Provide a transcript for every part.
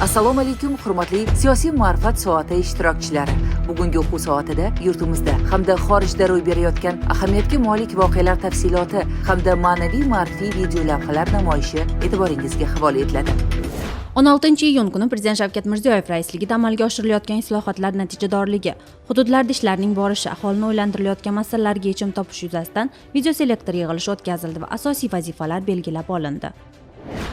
Assalomu alaykum, hurmatli siyosiy ma'rifat soati ishtirokchilari. Bugungi o'quv soatida yurtimizda hamda xorijda ro'y berayotgan ahamiyatga molik voqealar tafsiloti hamda ma'naviy ma'rifiy video lavhalar namoyishi e'tiboringizga havola etiladi. 16-iyun kuni Prezident Shavkat Mirziyoyev raisligida amalga oshirilayotgan islohotlar natijadorligi, hududlarda ishlarning borishi, aholini o'ylantirilayotgan masalalarga yechim topish yuzasidan video selektor yig'ilishi o'tkazildi va asosiy vazifalar belgilab olindi.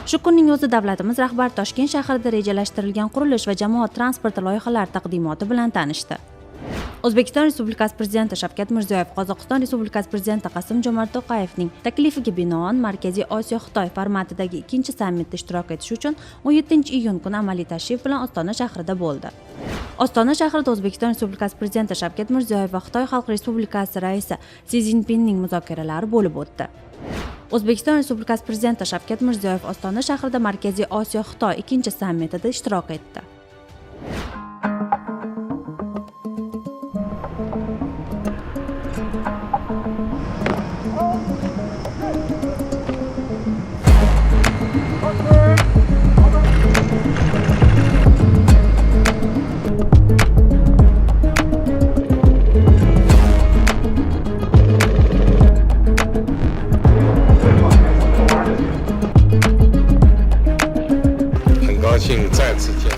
Shu kunning o'zi davlatimiz rahbari Toshkent shahrida rejalashtirilgan qurilish va jamoat transporti loyihalari taqdimoti bilan tanishdi. O'zbekiston Respublikasi Prezidenti Shavkat Mirziyoyev Qozog'iston Respublikasi Prezidenti Qosim-Jomart To'qayevning taklifiga binoan Markaziy Osiyo Xitoy formatidagi ikkinchi sammitda ishtirok etish uchun 17-iyun kuni amaliy tashrif bilan Ostona shahrida bo'ldi. Ostona shahrida O'zbekiston Respublikasi Prezidenti Shavkat Mirziyoyev va Xitoy Xalq Respublikasi raisi Si Szinpinning muzokaralari bo'lib o'tdi. O'zbekiston Respublikasi Prezidenti Shavkat Mirziyoyev Ostona shahrida Markaziy Osiyo Xitoy ikkinchi sammitida ishtirok etdi.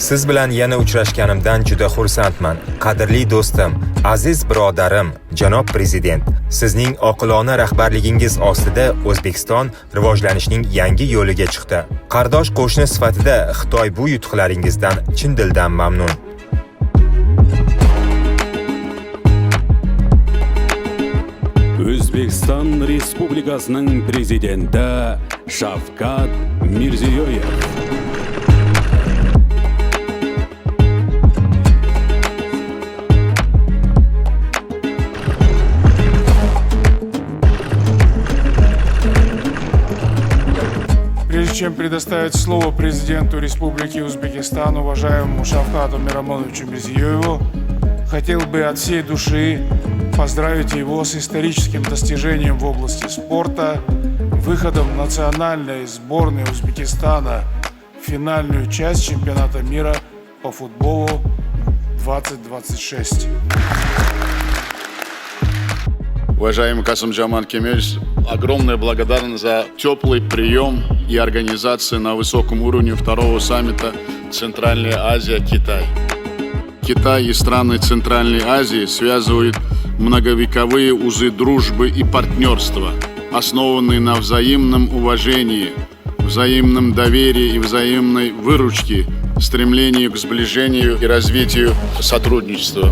Siz bilan yana uchrashganimdan juda xursandman. Qadrli do'stim, aziz birodarim, janob prezident, sizning oqilona rahbarligingiz ostida O'zbekiston rivojlanishning yangi yo'liga chiqdi. Qardosh qo'shni sifatida Xitoy bu yutuqlaringizdan chin dildan mamnun. O'zbekiston Respublikasining prezidenti Shavkat Mirziyoyev. Прежде чем предоставить слово президенту Республики Узбекистан, уважаемому Шавкату Мирамоновичу Мирзиёеву, хотел бы от всей души поздравить его с историческим достижением в области спорта, выходом национальной сборной Узбекистана в финальную часть чемпионата мира по футболу 2026. Уважаемый Касым-Жомарт Кемелевич, огромная благодарность за теплый прием и организацию на высоком уровне второго саммита Центральная Азия-Китай. Китай и страны Центральной Азии связывают многовековые узы дружбы и партнерства, основанные на взаимном уважении, взаимном доверии и взаимной выручке, стремлении к сближению и развитию сотрудничества.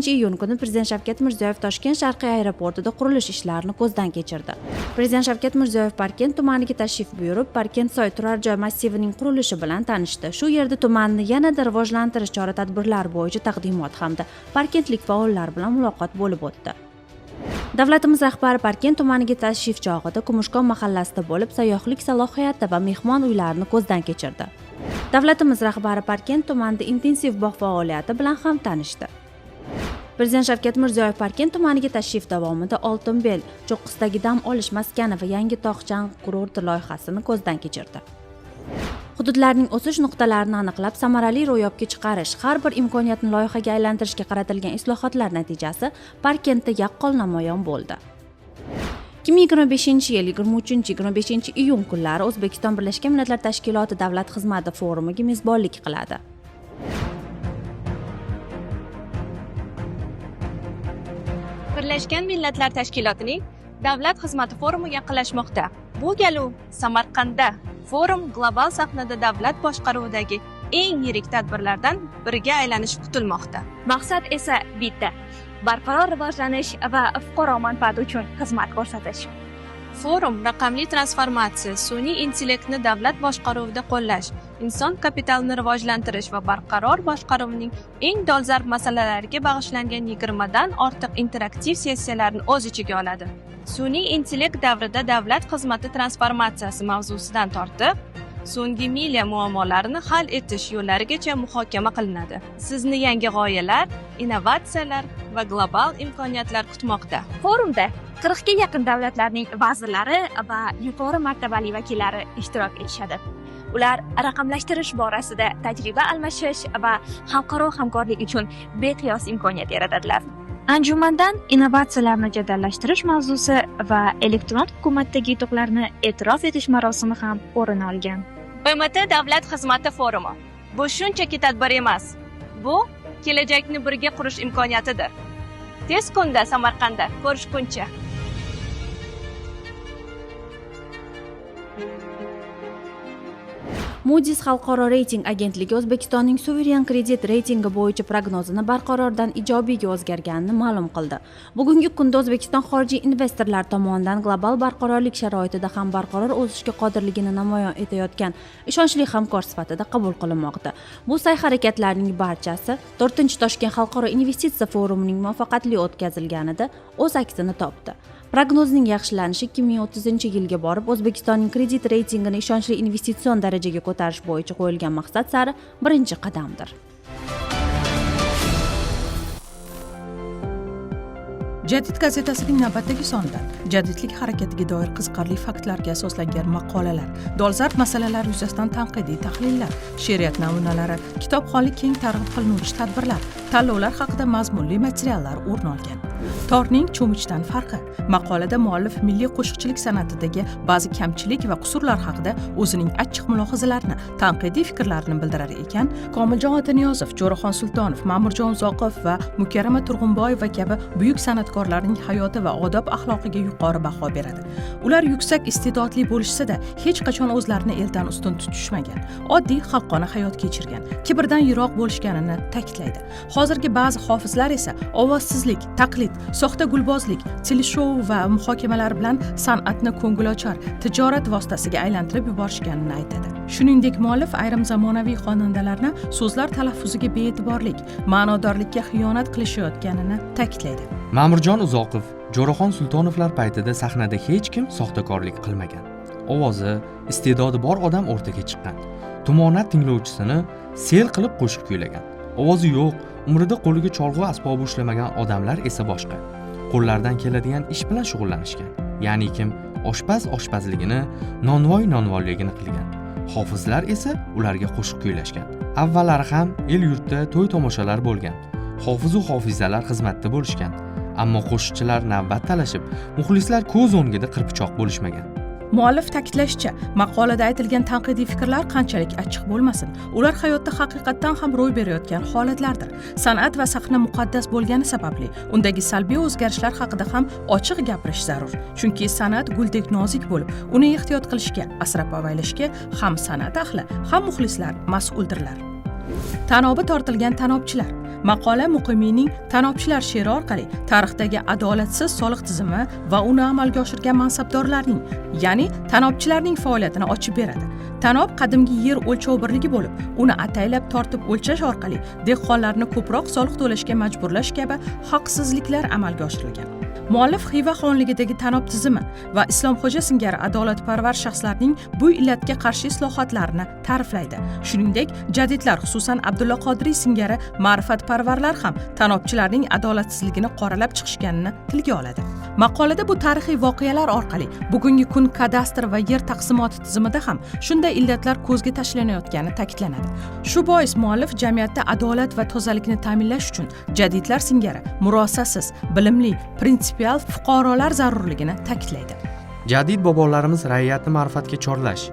Iyun kuni Prezident Shavkat Mirziyoyev Toshkent Sharqiy aeroportida qurilish ishlarini ko'zdan kechirdi. Prezident Shavkat Mirziyoyev Parkent tumaniga tashrif buyurib, Parkent-Soy turar joy massivining qurilishi bilan tanishdi. Shu yerda tumanni yanada rivojlantirish chora-tadbirlari bo'yicha taqdimot hamda parkentlik faollar bilan muloqot bo'lib o'tdi. Davlatimiz rahbari Parkent tumaniga tashrif chog'ida Kumushkon mahallasida bo'lib, sayyohlik salohiyati va mehmon uylarini ko'zdan kechirdi. Davlatimiz rahbari Parkent tumanida intensiv bog' faoliyati bilan ham tanishdi. Prezident Shavkat Mirziyoyev Parkent tumaniga tashrif davomida Oltinbel cho'qqisidagi dam olish maskani va yangi tog'chan kurorti loyihasini ko'zdan kechirdi. Hududlarning o'sish nuqtalarini aniqlab, samarali ro'yobga chiqarish, har bir imkoniyatni loyihaga aylantirishga qaratilgan islohotlar natijasi Parkentda yaqqol namoyon bo'ldi. 2025-yil 23-25-iyun kunlari O'zbekiston Birlashgan Millatlar Tashkiloti Davlat xizmati forumiga mezbonlik qiladi. Birlashgan Millatlar Tashkilotining Davlat xizmati forumiga yaqinlashmoqda. Bu gal Samarqandda forum global sahnada davlat boshqaruvidagi eng yirik tadbirlardan biriga aylanishi kutilmoqda. Maqsad esa bitta: barqaror rivojlanish va fuqaro manfaati uchun xizmat ko'rsatish. Forum raqamli transformatsiya, sun'iy intellektni davlat boshqaruvida qo'llash, inson kapitalini rivojlantirish va barqaror boshqaruvning eng dolzarb masalalariga bag'ishlangan 20 dan ortiq interaktiv sessiyalarni o'z ichiga oladi. Sun'iy intellekt davrida davlat xizmati transformatsiyasi mavzusidan tortib, so'nggi milliya muammolarini hal etish yo'llarigacha muhokama qilinadi. Sizni yangi g'oyalar, innovatsiyalar va global imkoniyatlar kutmoqda. Forumda 40 ga yaqin davlatlarning vazirlari va yuqori martabali vakillari ishtirok etishadi. Ular raqamlashtirish borasida tajriba almashish va xalqaro hamkorlik uchun beqiyos imkoniyat yaratadilar. Anjumandan innovatsiyalarni jadallashtirish mavzusi va elektron hukumatdagi yutuqlarni e'tirof etish marosimi ham o'rin olgan. BMT Davlat xizmati forumi. Bu shunchaki tadbir emas. Bu kelajakni birga qurish imkoniyatidir. Tez kunda Samarqandda ko'rishguncha. Moody's xalqaro reyting agentligi O'zbekistonning suveren kredit reytingi bo'yicha prognozini barqarordan ijobiyga o'zgarganini ma'lum qildi. Bugungi kunda O'zbekiston xorijiy investorlar tomonidan global barqarorlik sharoitida ham barqaror o'sishga qodirligini namoyon etayotgan ishonchli hamkor sifatida qabul qilinmoqda. Bu sa'y-harakatlarning barchasi 4-chi Toshkent xalqaro investitsiya forumining muvaffaqiyatli o'tkazilganida o'z aksini topdi. Prognozning yaxshilanishi 2030-yilga borib O'zbekistonning kredit reytingini ishonchli investitsion darajaga ko'tarish bo'yicha qo'yilgan maqsad sari birinchi qadamdir. Jadid gazetasining navbatdagi sonida jadidlik harakatiga doir qiziqarli faktlarga asoslangan maqolalar, dolzarb masalalar yuzasidan tanqidiy tahlillar, she'riyat namunalari, kitobxonlik keng targ'ib qilinuvchi tadbirlar, tanlovlar haqida mazmunli materiallar o'rin olgan. Torning cho'michdan farqi. Maqolada muallif milliy qo'shiqchilik san'atidagi ba'zi kamchilik va qusurlar haqida o'zining achchiq mulohazalarini, tanqidiy fikrlarini bildirar ekan, Komiljon Otaniyozov, Jo'raxon Sultonov, Ma'murjon Uzoqov va Mukarrama Turg'unboyeva kabi buyuk san'atkorlarning hayoti va odob axloqiga yuqori baho beradi. Ular yuksak iste'dodli bo'lishsa-da, hech qachon o'zlarini eldan ustun tutishmagan, oddiy xalqona hayot kechirgan, kibrdan yiroq bo'lishganini ta'kidlaydi. Hozirgi ba'zi hofizlar esa ovozsizlik, taqlid, soxta gulbozlik, teleshou va muhokamalar bilan san'atni ko'ngilochar tijorat vositasiga aylantirib yuborishganini aytadi. Shuningdek, muallif ayrim zamonaviy xonandalarni so'zlar talaffuziga be'tiborlik, ma'nodorlikka xiyonat qilishayotganini ta'kidlaydi. Ma'murjon Uzoqov, Jo'raxon Sultonovlar paytida sahnada hech kim soxtakorlik qilmagan. Ovozi, iste'dodi bor odam o'rtaga chiqqan. Tumonat tinglovchisini sel qilib qo'shiq kuylagan. Ovozi yo'q, umrida qo'liga cholg'u asbobi ushlamagan odamlar esa boshqa. Qo'llaridan keladigan ish bilan shug'ullanishgan. Ya'ni kim oshpaz oshpazligini, nonvoy nonvoyligini qilgan. Hofizlar esa ularga qo'shiq kuylashgan. Avvallari ham el yurtda to'y tomoshalar bo'lgan. Hofiz va hofizalar xizmatda bo'lishgan. Ammo qo'shiqchilar navbat talashib, muxlislar ko'z o'ngida qirpichoq bo'lishmagan. Muallif ta'kidlashicha, maqolada aytilgan tanqidiy fikrlar qanchalik achchiq bo'lmasin, ular hayotda haqiqatdan ham ro'y berayotgan holatlardir. San'at va sahna muqaddas bo'lgani sababli undagi salbiy o'zgarishlar haqida ham ochiq gapirish zarur. Chunki san'at guldek nozik bo'lib, uni ehtiyot qilishga, asrab-avaylashga ham san'at ahli, ham muxlislar mas'uldirlar. Tanobi tortilgan tanobchilar. Maqola Muqimiyning Tanobchilar she'ri orqali tarixdagi adolatsiz soliq tizimi va uni amalga oshirgan mansabdorlarning, ya'ni tanobchilarning faoliyatini ochib beradi. Tanob qadimgi yer o'lchov birligi bo'lib, uni ataylab tortib o'lchash orqali dehqonlarni ko'proq soliq to'lashga majburlash kabi haqsizliklar amalga oshirilgan. Muallif Xiva xonligidagi tanob tizimi va Islomxo'ja singari adolatparvar shaxslarning bu illatga qarshi islohotlarini ta'riflaydi. Shuningdek, jadidlar, xususan Abdulla Qodiriy singari ma'rifatparvarlar ham tanobchilarning adolatsizligini qoralab chiqishganini tilga oladi. Maqolada bu tarixiy voqealar orqali bugungi kun kadastr va yer taqsimoti tizimida ham shunday illatlar ko'zga tashlanayotgani ta'kidlanadi. Shu bois muallif jamiyatda adolat va tozalikni ta'minlash uchun jadidlar singari murosasiz, bilimli, prinsipial fuqarolar zarurligini ta'kidlaydi. Jadid bobolarimiz ra'iyatni ma'rifatga chorlash,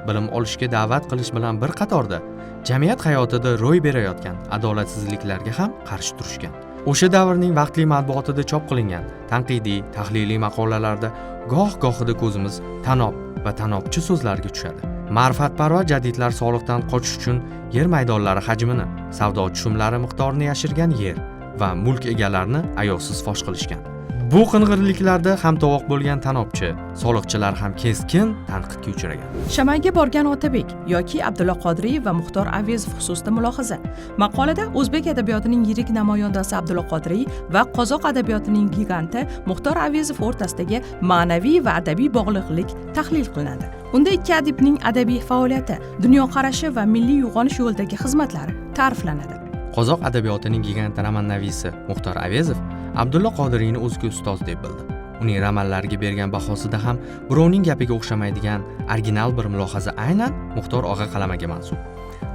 bilim olishga da'vat qilish bilan bir qatorda jamiyat hayotida ro'y berayotgan adolatsizliklarga ham qarshi turishgan. O'sha davrning vaqtli matbuotida chop qilingan tanqidiy, tahliliy maqolalarda goh-gohida ko'zimiz tanob va tanobchi so'zlarga tushadi. Ma'rifatparvar jadidlar soliqdan qochish uchun yer maydonlari hajmini, savdo tushumlari miqdorini yashirgan yer va mulk egalarini ayovsiz fosh qilishgan. Bu qing'irliklarda ham tovoq bo'lgan tanobchi, soliqchilar ham keskin tanqidga uchragan. Shamayga borgan Otabek yoki Abdulla Qodiriy va Muxtor Avezov xususida mulohaza. Maqolada o'zbek adabiyotining yirik namoyandasi Abdulla Qodiriy va qozoq adabiyotining giganti Muxtor Avezov o'rtasidagi ma'naviy va adabiy bog'liqlik tahlil qilinadi. Unda ikki adibning adabiy faoliyati, dunyoqarashi va milliy uyg'onish yo'lidagi xizmatlari ta'riflanadi. Qozoq adabiyotining giganti romannavisi Muxtor Avezov Abdulla Qodiriyni o'ziga ustoz deb bildi. Uning romannlariga bergan bahosida ham birovning gapiga o'xshamaydigan original bir mulohaza aynan Muxtor og'a qalamaga mansub.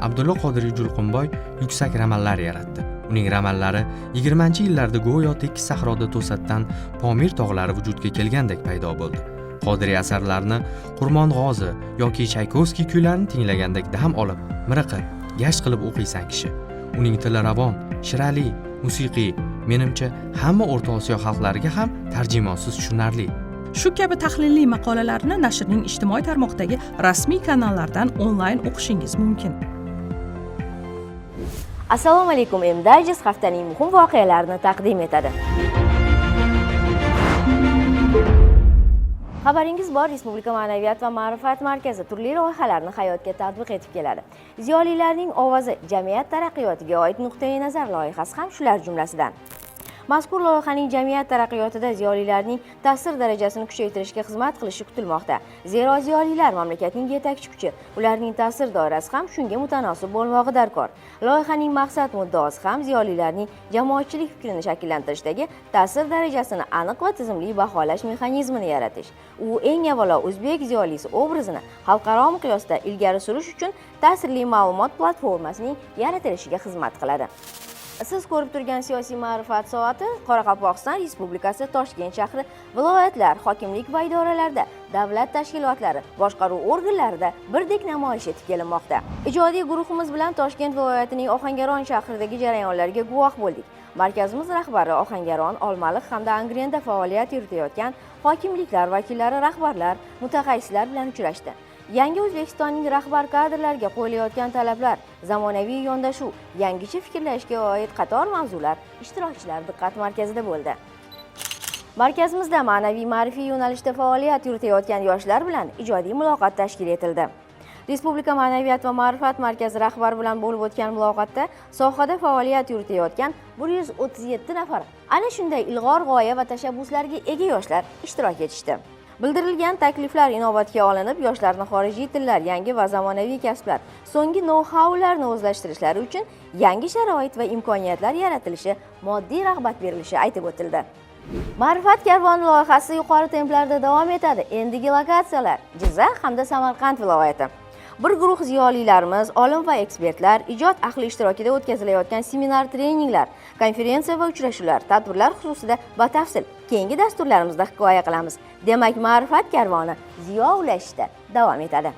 Abdulla Qodiriy Julqunboy yuksak romanlar yaratdi. Uning romannlari 20-yillarda go'yo tekis sahroda to'satdan Pomir tog'lari vujudga kelgandek paydo bo'ldi. Qodiriy asarlarini Qurmon G'ozi yoki Chaykovskiy kuylarini tinglagandek dam olib, miriqib, gasht qilib o'qiysan kishi. Uning tili ravon, shirali, musiqiy, menimcha hamma O'rta Osiyo xalqlariga ham tarjimonsiz tushunarli. Shu kabi tahliliy maqolalarni nashrning ijtimoiy tarmoqdagi rasmiy kanallardan onlayn o'qishingiz mumkin. Assalomu alaykum. M-Digest haftaning muhim voqealarini taqdim etadi. Xabaringiz bor, Respublika Ma'naviyat va ma'rifat markazi turli loyihalarni hayotga tatbiq etib keladi. Ziyolilarning ovozi jamiyat taraqqiyotiga oid nuqtai nazar loyihasi ham shular jumlasidan. Mazkur loyihaning jamiyat taraqqiyotida ziyolilarning ta'sir darajasini kuchaytirishga xizmat qilishi kutilmoqda. Zero ziyolilar mamlakatning yetakchi kuchi, ularning ta'sir doirasi ham shunga mutanosib bo'lmog'i darkor. Loyihaning maqsad muddaosi ham ziyolilarning jamoatchilik fikrini shakllantirishdagi ta'sir darajasini aniq va tizimli baholash mexanizmini yaratish. U eng avvalo o'zbek ziyolisi obrazini xalqaro miqyosda ilgari surish uchun ta'sirli ma'lumot platformasining yaratilishiga xizmat qiladi. Siz ko'rib turgan siyosiy ma'rifat soati Qoraqalpog'iston Respublikasi Toshkent shahri, viloyatlar, hokimlik va idoralarda, davlat tashkilotlari, boshqaruv organlarida birdek namoyish etib kelinmoqda. Ijodiy guruhimiz bilan Toshkent viloyatining Ohangaron shahridagi jarayonlarga guvoh bo'ldik. Markazimiz rahbari Ohangaron, Olmaliq hamda Angrenda faoliyat yuritayotgan hokimliklar vakillari, rahbarlar, mutaxassislar bilan uchrashdi. Yangi O'zbekistonning rahbar kadrlariga qo'yilayotgan talablar, zamonaviy yondashuv, yangicha fikrlashga oid qator mavzular ishtirokchilar diqqat markazida bo'ldi. Markazimizda ma'naviy ma'rifiy yo'nalishda faoliyat yuritayotgan yoshlar bilan ijodiy muloqot tashkil etildi. Respublika Ma'naviyat va ma'rifat markazi rahbari bilan bo'lib o'tgan muloqotda sohada faoliyat yuritayotgan 137 nafar ana shunday ilg'or g'oya va tashabbuslarga ega yoshlar ishtirok etishdi. Bildirilgan takliflar inobatga olinib, yoshlarni xorijiy tillar, yangi va zamonaviy kasblar, so'nggi know-howlarni o'zlashtirishlari uchun yangi sharoit va imkoniyatlar yaratilishi, moddiy rag'bat berilishi aytib o'tildi. Ma'rifat karvoni loyihasi yuqori templarda davom etadi. Endigi lokatsiyalar Jizzax hamda Samarqand viloyati. Bir guruh ziyolilarimiz, olim va ekspertlar, ijod ahli ishtirokida o'tkazilayotgan seminar, treninglar, konferensiya va uchrashuvlar, tadbirlar xususida batafsil keyingi dasturlarimizda hikoya qilamiz. Demak, ma'rifat karvoni ziyo ulashishda davom etadi.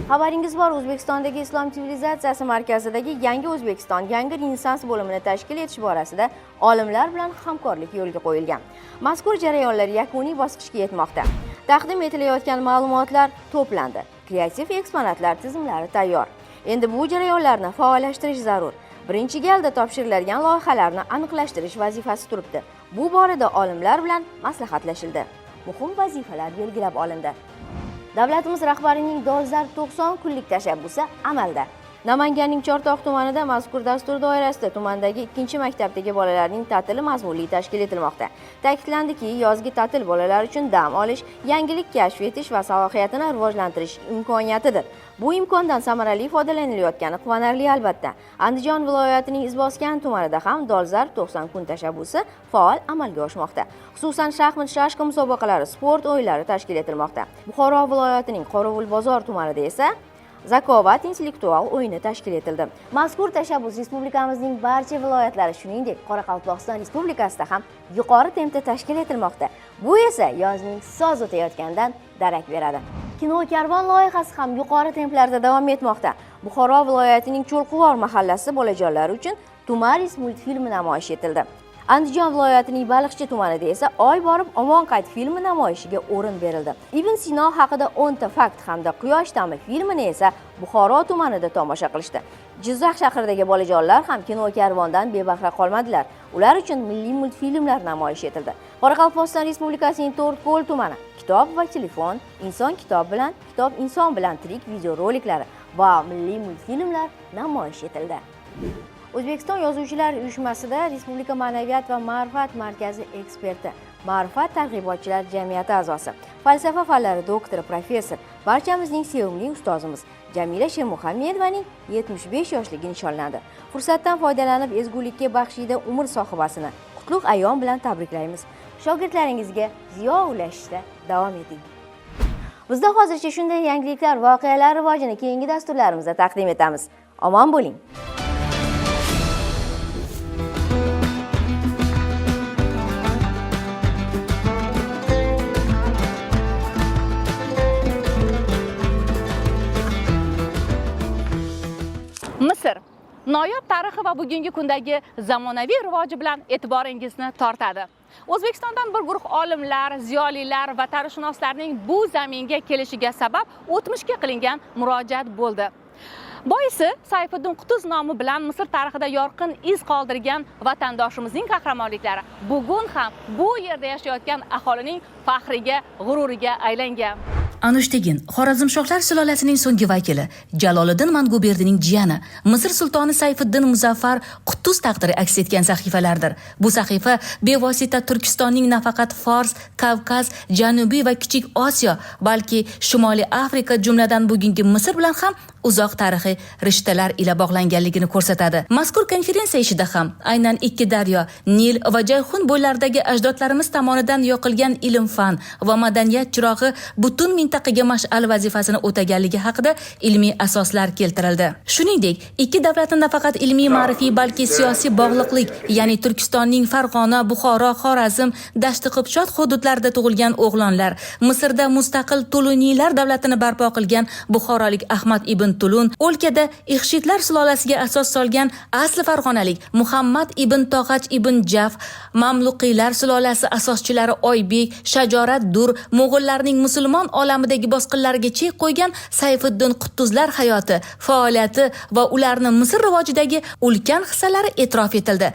Xabaringiz bor, O'zbekistondagi Islom sivilizatsiyasi markazidagi Yangi O'zbekiston yangi renessans bo'limini tashkil etish borasida olimlar bilan hamkorlik yo'lga qo'yilgan. Mazkur jarayonlar yakuniy bosqichga yetmoqda. Taqdim etilayotgan ma'lumotlar to'plandi. Kreativ eksponatlar tizimlari tayyor. Endi bu jarayonlarni faollashtirish zarur. Birinchi galda topshiriladigan loyihalarni aniqlashtirish vazifasi turibdi. Bu borada olimlar bilan maslahatlashildi. Muhim vazifalar belgilab olindi. Davlatimiz rahbarining dolzarb 90 kunlik tashabbusi amalda. Namanganning Chortoq tumanida mazkur dastur doirasida tumandagi 2-maktabdagi bolalarning ta'tili mazmunli tashkil etilmoqda. Ta'kidlandiki, yozgi ta'til bolalar uchun dam olish, yangilik kashf etish va salohiyatini rivojlantirish imkoniyatidir. Bu imkondan samarali foydalanilayotgani quvonarli albatta. Andijon viloyatining Izboskan tumanida ham dolzarb 90 kun tashabbusi faol amalga oshmoqda. Xususan, shaxmat shashka musobaqalari, sport o'yinlari tashkil etilmoqda. Buxoro viloyatining Qorovulbozor tumanida esa Zakovat intellektual o'yini tashkil etildi. Mazkur tashabbus respublikamizning barcha viloyatlari, shuningdek, Qoraqalpog'iston Respublikasida ham yuqori tempda tashkil etilmoqda. Bu esa yozning soz o'tayotganidan darak beradi. Kino karvon loyihasi ham yuqori templarda davom etmoqda. Buxoro viloyatining Cho'lquvor mahallasi bolajonlari uchun Tumaris multfilmi namoyish etildi. Andijon viloyatining Baliqchi tumanida esa Oy borib omon qayt filmi namoyishiga o'rin berildi. Ibn Sino haqida 10 ta fakt hamda Quyosh ta'mi filmini esa Buxoro tumanida tomosha qilishdi. Jizzax shahridagi bolajonlar ham kino karvondan bebahra qolmadilar. Ular uchun milliy multfilmlar namoyish etildi. Qoraqalpog'iston Respublikasining To'rtko'l tumani Kitob va telefon, Inson kitob bilan, Kitob inson bilan tirik videoroliklari va milliy multfilmlar namoyish etildi. O'zbekiston Yozuvchilar uyushmasida Respublika Ma'naviyat va ma'rifat markazi eksperti, Ma'rifat targ'ibotchilar jamiyati a'zosi, falsafa fanlari doktori, professor, barchamizning sevimli ustozimiz Jamila Shemuhamedovaning 75 yoshligini nishonlandi. Fursatdan foydalanib ezgulikka baxshida umr sohibasini qutlug' ayyom bilan tabriklaymiz. Shogirdlaringizga ziyo ulashishda davom eting. Bizda hozircha shunday yangiliklar, voqealar rivojini keyingi dasturlarimizda taqdim etamiz. Omon bo'ling. Misr noyob tarixi va bugungi kundagi zamonaviy rivoji bilan e'tiboringizni tortadi. O'zbekistondan bir guruh olimlar, ziyolilar va tarixshunoslarning bu zaminga kelishiga sabab o'tmishga qilingan murojaat bo'ldi. Boisi Sayfiddin Qutuz nomi bilan Misr tarixida yorqin iz qoldirgan vatandoshimizning qahramonliklari bugun ham bu yerda yashayotgan aholining faxriga, g'ururiga aylangan. Anushtegin, Xorazmshohlar sulolasining so'nggi vakili, Jaloliddin Manguberdining jiyani, Misr sultoni Sayfiddin Muzaffar Qutuz taqdiri aks etgan sahifalardir. Bu sahifa bevosita Turkistonning nafaqat Fors, Kavkaz, Janubiy va Kichik Osiyo, balki Shimoliy Afrika jumladan bugungi Misr bilan ham uzoq tarixiy rishtalar ila bog'langanligini ko'rsatadi. Mazkur konferensiya ishida ham aynan ikki daryo, Nil va Jayhun bo'ylaridagi ajdodlarimiz tomonidan yoqilgan ilm-fan va madaniyat chirog'i butun mintaqaga mash'al vazifasini o'taganligi haqida ilmiy asoslar keltirildi. Shuningdek, ikki davlatning nafaqat ilmiy ma'rifiy, balki siyosiy bog'liqlik, ya'ni Turkistonning Farg'ona, Buxoro, Xorazm, Dashti Qibchot hududlarida tug'ilgan o'g'lonlar, Misrda mustaqil Tuluniylar davlatini barpo qilgan buxorolik Ahmad ibn Tulun, o'lkada Ixshidlar sulolasiga asos solgan asli farg'onalik Muhammad ibn Tog'ach ibn Jaf, Mamluqiylar sulolasi asoschilari Oybek, Shajorat Dur, Mo'g'ullarning musulmon olamidagi bosqinlariga chek qo'ygan Sayfiddin Qutuzlar hayoti, faoliyati va ularni Misr rivojidagi ulkan hissalari e'tirof etildi.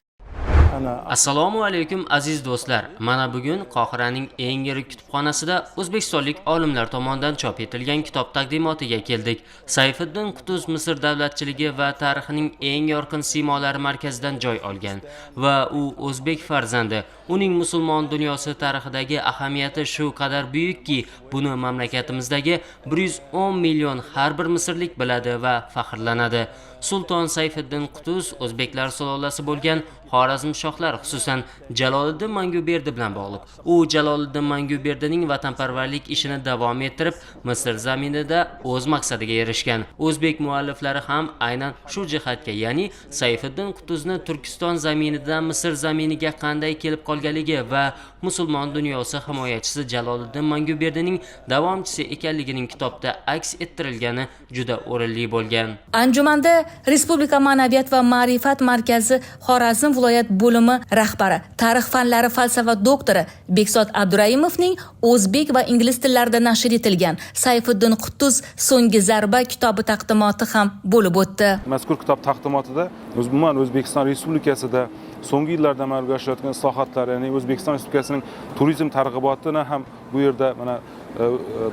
Assalomu alaykum aziz do'stlar. Mana bugun Qohiraning eng yirik kutubxonasida o'zbekistonlik olimlar tomonidan chop etilgan kitob taqdimotiga keldik. Sayfiddin Qutuz Misr davlatchiligi va tarixining eng yorqin siymolari markazidan joy olgan va u o'zbek farzandi. Uning musulmon dunyosi tarixidagi ahamiyati shu qadar buyukki, buni mamlakatimizdagi 110 million har bir misrlik biladi va faxrlanadi. Sulton Sayfiddin Qutuz o'zbeklar sulolasi bo'lgan Xorazmshohlar, xususan Jaloliddin Manguberdi bilan bog'liq. U Jaloliddin Manguberdining vatanparvarlik ishini davom ettirib, Misr zaminida o'z maqsadiga erishgan. O'zbek mualliflari ham aynan shu jihatga, ya'ni Sayfiddin Qutuzni Turkiston zaminidan Misr zaminiga qanday kelib qolganligi va musulmon dunyosi himoyachisi Jaloliddin Manguberdining davomchisi ekanligining kitobda aks ettirilgani juda o'rinli bo'lgan. Anjumanda Respublika Ma'naviyat va ma'rifat markazi Xorazm viloyat bo'limi rahbari, tarix fanlari falsafa doktori Bekzod Abduraimovning o'zbek va ingliz tillarida nashr etilgan Sayfiddin Qutuz so'nggi zarba kitobi taqdimoti ham bo'lib o'tdi. Mazkur kitob taqdimotida umuman O'zbekiston Respublikasida so'nggi yillarda amalga oshirilgan islohotlar, ya'ni O'zbekiston Respublikasining turizm targ'ibotini ham bu yerda mana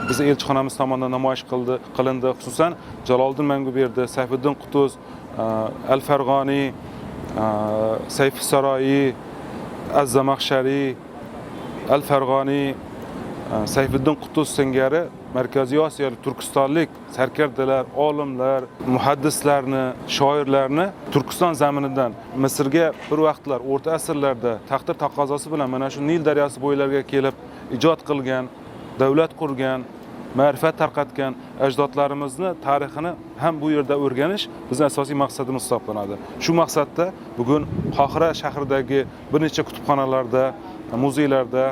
biz elchixonamiz tomonidan namoyish qilindi. Xususan Jaloliddin Manguberdi, Sayfiddin Qutuz, Al-Farg'oniy, Sayfsaroyi, Az-Zamaxshariy, Al-Farg'oniy, Sayfiddin Qutuz singari Markaziy Osiyolik turkistonlik sarkardalar, olimlar, muhaddislarni, shoirlarni Turkiston zaminidan Misrga bir vaqtlar o'rta asrlarda taqdir taqozosi bilan mana shu Nil daryosi bo'ylariga kelib ijod qilgan, davlat qurgan, ma'rifat tarqatgan ajdodlarimizni tarixini ham bu yerda o'rganish bizning asosiy maqsadimiz hisoblanadi. Shu maqsadda bugun Qohira shahridagi bir necha kutubxonalarda, muzeylarda,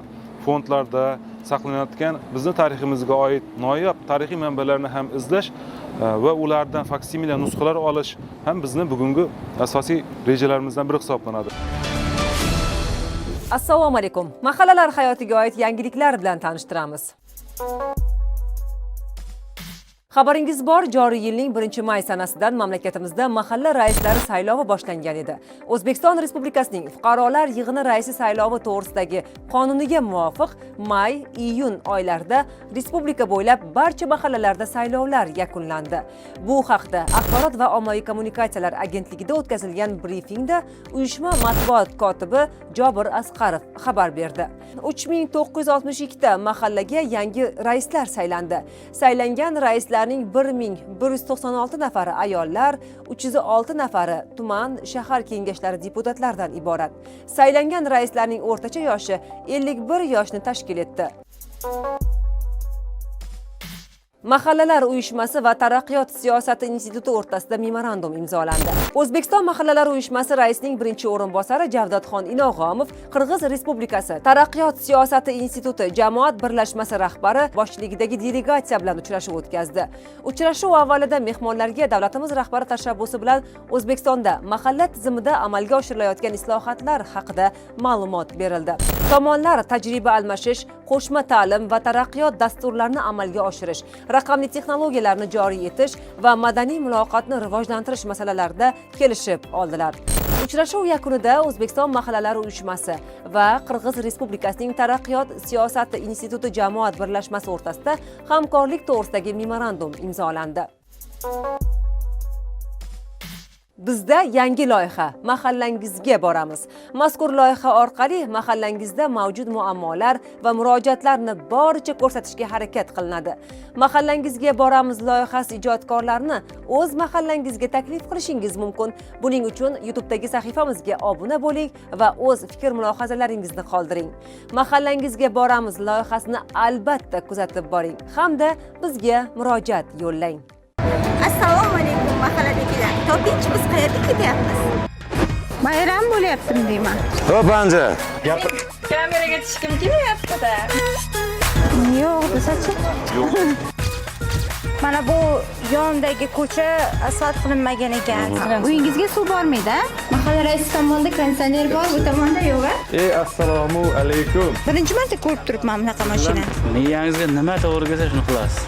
fondlarda saqlanayotgan bizning tariximizga oid noyob tarixiy manbalarni ham izlash va ulardan faksimile nusxalar olish ham bizning bugungi asosiy rejalarimizdan biri hisoblanadi. Assalomu alaykum. Mahallalar hayotiga oid yangiliklar bilan tanishtiramiz. Xabaringiz bor, joriy yilning 1-may sanasidan mamlakatimizda mahalla raislari saylovi boshlangan edi. O'zbekiston Respublikasining fuqarolar yig'ini raisi saylovi to'g'risidagi qonuniga muvofiq may-iyun oylarida respublika bo'ylab barcha mahallalarda saylovlar yakunlandi. Bu haqda Axborot va ommaviy kommunikatsiyalar agentligida o'tkazilgan brifingda uyushma matbuot kotibi Jobir Asqarov xabar berdi. 3962 ta mahallaga yangi raislar saylandi. Saylangan raislarning 1196 nafari ayollar, 306 nafari tuman shahar kengashlari deputatlaridan iborat. Saylangan raislarning o'rtacha yoshi 51 yoshni tashkil etdi. Mahallalar uyushmasi va Taraqqiyot siyosati instituti o'rtasida memorandum imzolandi. O'zbekiston mahallalar uyushmasi raisining birinchi o'rinbosari Javdatxon Inog'omov Qirg'iz Respublikasi Taraqqiyot siyosati instituti jamoat birlashmasi rahbari boshchiligidagi delegatsiya bilan uchrashuv o'tkazdi. Uchrashuv avvalida mehmonlarga davlatimiz rahbari tashabbusi bilan O'zbekistonda mahalla tizimida amalga oshirilayotgan islohotlar haqida ma'lumot berildi. Tomonlar tajriba almashish, qo'shma ta'lim va taraqqiyot dasturlarini amalga oshirish, raqamli texnologiyalarni joriy etish va madaniy muloqotni rivojlantirish masalalarida kelishib oldilar. Uchrashuv yakunida O'zbekiston mahallalari uyushmasi va Qirg'iz Respublikasining Taraqqiyot siyosati instituti jamoat birlashmasi o'rtasida hamkorlik to'g'risidagi memorandum imzolandi. Bizda yangi loyiha mahallangizga boramiz. Mazkur loyiha orqali mahallangizda mavjud muammolar va murojaatlarni boricha ko'rsatishga harakat qilinadi. Mahallangizga boramiz loyihasi ijodkorlarini o'z mahallangizga taklif qilishingiz mumkin. Buning uchun YouTube'dagi sahifamizga obuna bo'ling va o'z fikr-mulohazalaringizni qoldiring. Mahallangizga boramiz loyihasini albatta kuzatib boring hamda bizga murojaat yo'llang. Assalomu alaykum mahalladagilar. Topinchi biz qayerga ketyapmiz? Bayram bo'lyaptimi deyman. Hop anja. Kameraga tushgim kelyapti-da. Yo'q, desachi? Yo'q. Mana bu yondagi ko'cha asfalt qilinmagan ekan. Uyingizga suv bormaydi? Mahalla raisi tomonda konditsioner bor, bu tomonda yo'q-a? Assalomu alaykum. Birinchi marta ko'rib turibman bunaqa mashina. Miyangizga nima to'g'ri kelsa shuni qilasiz.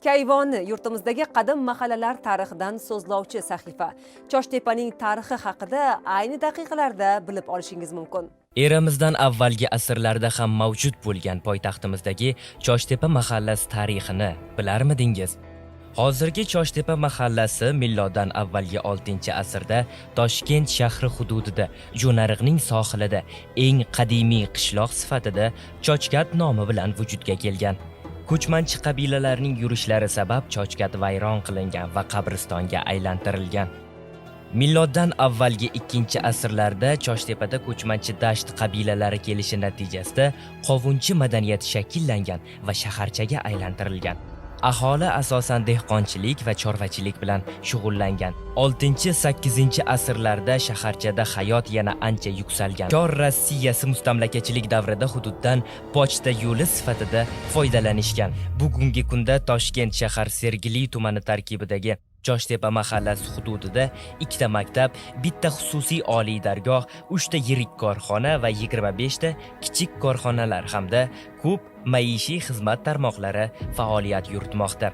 Kayvoni yurtimizdagi qadim mahallalar tarixidan so'zlovchi sahifa. Choshtepaning tarixi haqida ayni daqiqalarda bilib olishingiz mumkin. Eramizdan avvalgi asrlarda ham mavjud bo'lgan poytaxtimizdagi Choshtepa mahallasi tarixini bilarmidingiz? Hozirgi Choshtepa mahallasi miloddan avvalgi 6-asrda Toshkent shahri hududida, Jo'nariqning sohilida eng qadimiy qishloq sifatida Chochkat nomi bilan vujudga kelgan. Ko'chmanchi qabilalarning yurishlari sabab Chochkat vayron qilingan va qabristonga aylantirilgan. Miloddan avvalgi 2-asrlarda Choshtepada ko'chmanchi dasht qabilalari kelishi natijasida qovunchi madaniyati shakllangan va shaharchaga aylantirilgan. Aholi asosan dehqonchilik va chorvachilik bilan shug'ullangan. 6-8-asrlarda shaharchada hayot yana ancha yuksalgan. Chor Rossiyasi mustamlakachilik davrida hududdan pochta yo'li sifatida foydalanishgan. Bugungi kunda Toshkent shahar Sergeli tumani tarkibidagi Choshtepa mahallasi hududida 2 maktab, 1 xususiy oliy dargoh, 3 yirik korxona va 25 kichik korxonalar hamda ko'p maishiy xizmat tarmoqlari faoliyat yuritmoqda.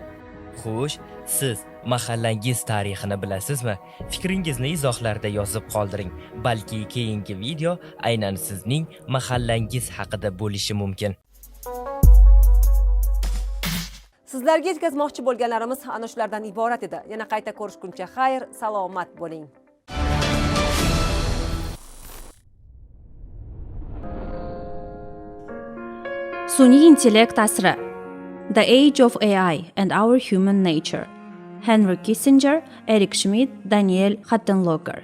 Xo'sh, siz mahallangiz tarixini bilasizmi? Fikringizni izohlarda yozib qoldiring. Balki keyingi video aynan sizning mahallangiz haqida bo'lishi mumkin. Sizlarga yetkazmoqchi bo'lganlarimiz ana shulardan iborat edi. Yana qayta ko'rishguncha xayr, salomat bo'ling. Sun'iy intellekt asri. The Age of AI and Our Human Nature. Henry Kissinger, Eric Schmidt, Daniel Huttenlocher.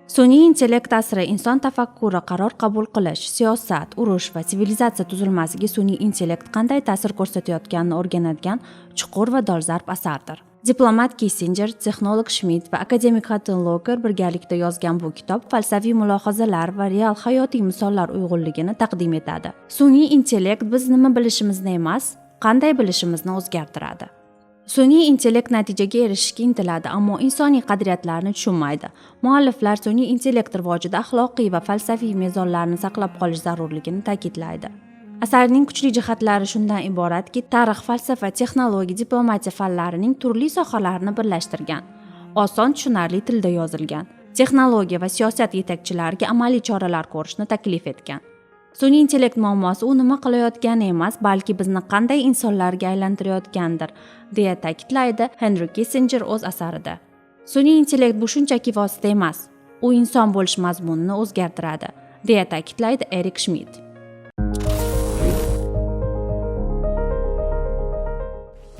Sun'iy intellekt asri inson tafakkuri, qaror qabul qilish, siyosat, urush va sivilizatsiya tuzilmasiga sun'iy intellekt qanday ta'sir ko'rsatayotganini o'rganadigan chuqur va dolzarb asardir. Diplomat Kissinger, texnolog Schmidt va akademik Huttenlocher birgalikda yozgan bu kitob falsafiy mulohazalar va real hayotiy misollar uyg'unligini taqdim etadi. Sun'iy intellekt biz nima bilishimizni emas, qanday bilishimizni o'zgartiradi. Sun'iy intellekt natijaga erishishga intiladi, ammo insoniy qadriyatlarni tushunmaydi. Mualliflar sun'iy intellekt rivojida axloqiy va falsafiy mezonlarni saqlab qolish zarurligini ta'kidlaydi. Asarning kuchli jihatlari shundan iboratki, tarix, falsafa, texnologiya, diplomatiya fanlarining turli sohalarini birlashtirgan. Oson tushunarli tilda yozilgan. Texnologiya va siyosat yetakchilariga amaliy choralar ko'rishni taklif etgan. Sun'iy intellekt muammosi u nima qilayotgani emas, balki bizni qanday insonlarga aylantirayotgandir, deya ta'kidlaydi Henry Kissinger o'z asarida. Sun'iy intellekt bu shunchaki vosita emas, u inson bo'lish mazmunini o'zgartiradi, deya ta'kidlaydi Erik Schmidt.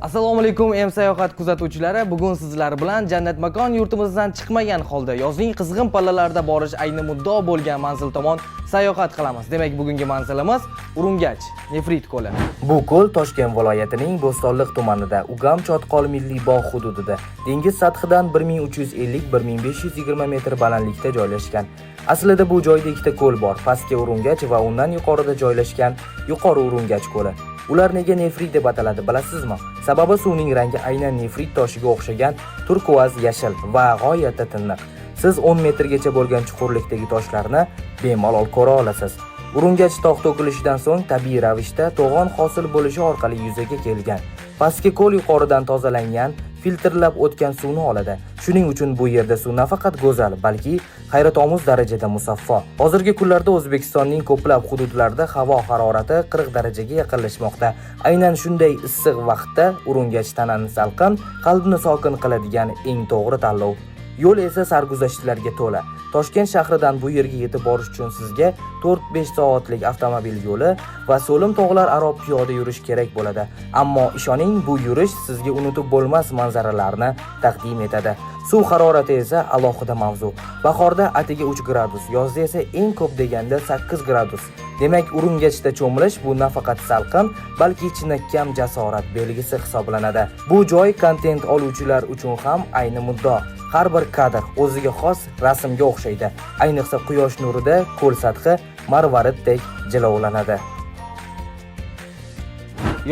Assalomu alaykum M-sayohat kuzatuvchilari. Bugun sizlar bilan jannat makon yurtimizdan chiqmagan holda yozning qizg'in pallalarida borish ayni muddao bo'lgan manzil tomon sayohat qilamiz. Demak, bugungi manzilimiz Urungach, Nefrit ko'li. Bu ko'l Toshkent viloyatining Bo'stonliq tumanida, Ugam Chotqol milliy bog' hududida, dengiz sathidan 1350-1520 metr balandlikda joylashgan. Aslida bu joyda ikkita ko'l bor, pastki Urungach va undan yuqorida joylashgan Yuqori Urungach ko'li. Ular nega nefrit deb ataladi bilasizmi? Sababi suvning rangi aynan nefrit toshiga o'xshagan turkuaz yashil va g'oyatda tiniq. Siz 10 metrgacha bo'lgan chuqurlikdagi toshlarni bemalol ko'ra olasiz. Urungach tog' to'kilishidan so'ng tabiiy ravishda to'g'on hosil bo'lishi orqali yuzaga kelgan. Pastki ko'l yuqoridan tozalangan, filtrlab o'tgan suvni oladi. Shuning uchun bu yerda suv nafaqat go'zal, balki hayratomuz darajada musaffo. Hozirgi kunlarda O'zbekistonning ko'plab hududlarida havo harorati 40 darajaga yaqinlashmoqda. Aynan shunday issiq vaqtda Urungach tanani salqin, qalbni sokin qiladigan eng to'g'ri tanlov. Yo'l esa sarguzashtlarga to'la. Toshkent shahridan bu yerga yetib borish uchun sizga 4-5 soatlik avtomobil yo'li va so'lim tog'lar aro piyoda yurish kerak bo'ladi. Ammo ishoning, bu yurish sizga unutib bo'lmas manzaralarni taqdim etadi. Suv harorati esa alohida mavzu. Bahorda atiga 3 gradus, yozda esa eng ko'p deganda 8 gradus. Demak, Urungachda cho'milish bu nafaqat salqin, balki chinakam jasorat belgisi hisoblanadi. Bu joy kontent oluvchilar uchun ham ayni muddao. Har bir kadr o'ziga xos rasmga o'xshaydi. Ayniqsa quyosh nurida ko'l sathi marvaritdek jilovlanadi.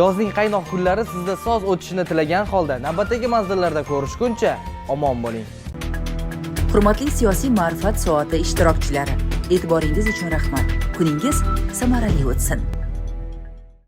Yozning qaynoq kunlari sizda soz o'tishini tilagan holda navbatdagi manzillarda ko'rishguncha omon bo'ling. Hurmatli siyosiy ma'rifat soati ishtirokchilari, e'tiboringiz uchun rahmat. Kuningiz samarali o'tsin.